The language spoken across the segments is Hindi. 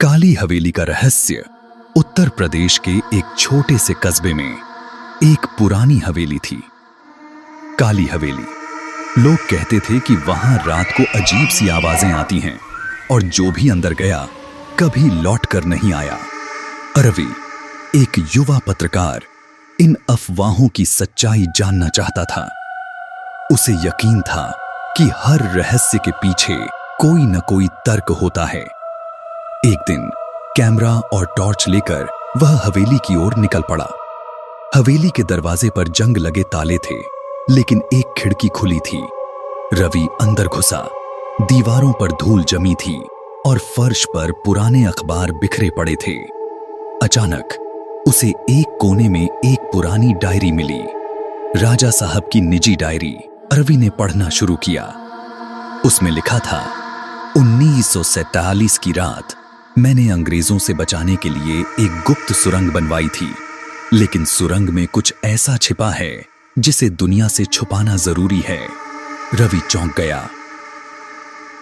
काली हवेली का रहस्य। उत्तर प्रदेश के एक छोटे से कस्बे में एक पुरानी हवेली थी। काली हवेली। लोग कहते थे कि वहां रात को अजीब सी आवाजें आती हैं और जो भी अंदर गया कभी लौट कर नहीं आया। रवि, एक युवा पत्रकार, इन अफवाहों की सच्चाई जानना चाहता था। उसे यकीन था कि हर रहस्य के पीछे कोई न कोई तर्क होता है। एक दिन कैमरा और टॉर्च लेकर वह हवेली की ओर निकल पड़ा। हवेली के दरवाजे पर जंग लगे ताले थे, लेकिन एक खिड़की खुली थी। रवि अंदर घुसा। दीवारों पर धूल जमी थी और फर्श पर पुराने अखबार बिखरे पड़े थे। अचानक उसे एक कोने में एक पुरानी डायरी मिली। राजा साहब की निजी डायरी। रवि ने पढ़ना शुरू किया। उसमें लिखा था, 1947 की रात मैंने अंग्रेजों से बचाने के लिए एक गुप्त सुरंग बनवाई थी, लेकिन सुरंग में कुछ ऐसा छिपा है जिसे दुनिया से छुपाना जरूरी है। रवि चौंक गया।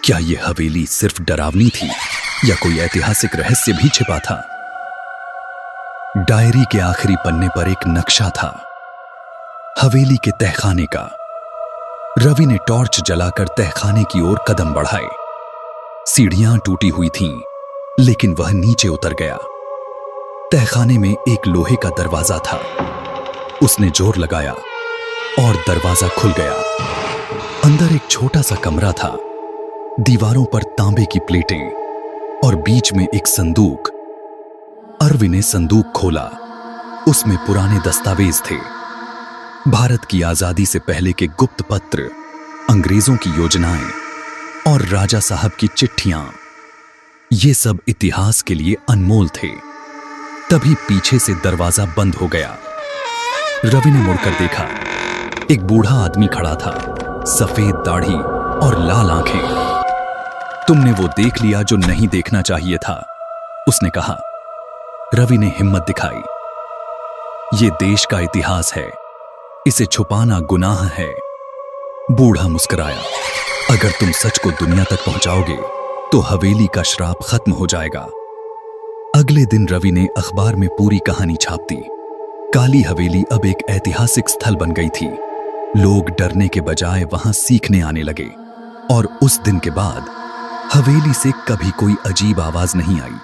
क्या यह हवेली सिर्फ डरावनी थी या कोई ऐतिहासिक रहस्य भी छिपा था? डायरी के आखिरी पन्ने पर एक नक्शा था, हवेली के तहखाने का। रवि ने टॉर्च जलाकर तहखाने की ओर कदम बढ़ाए। सीढ़ियां टूटी हुई थीं, लेकिन वह नीचे उतर गया। तहखाने में एक लोहे का दरवाजा था। उसने जोर लगाया और दरवाजा खुल गया। अंदर एक छोटा सा कमरा था। दीवारों पर तांबे की प्लेटें और बीच में एक संदूक। रवि ने संदूक खोला। उसमें पुराने दस्तावेज थे, भारत की आजादी से पहले के गुप्त पत्र, अंग्रेजों की योजनाएं और राजा साहब की चिट्ठियां। ये सब इतिहास के लिए अनमोल थे। तभी पीछे से दरवाजा बंद हो गया। रवि ने मुड़कर देखा। एक बूढ़ा आदमी खड़ा था, सफेद दाढ़ी और लाल आंखें। तुमने वो देख लिया जो नहीं देखना चाहिए था, उसने कहा। रवि ने हिम्मत दिखाई। ये देश का इतिहास है, इसे छुपाना गुनाह है। बूढ़ा मुस्कुराया। अगर तुम सच को दुनिया तक पहुंचाओगे तो हवेली का श्राप खत्म हो जाएगा। अगले दिन रवि ने अखबार में पूरी कहानी छाप दी। काली हवेली अब एक ऐतिहासिक स्थल बन गई थी। लोग डरने के बजाय वहां सीखने आने लगे और उस दिन के बाद हवेली से कभी कोई अजीब आवाज नहीं आई।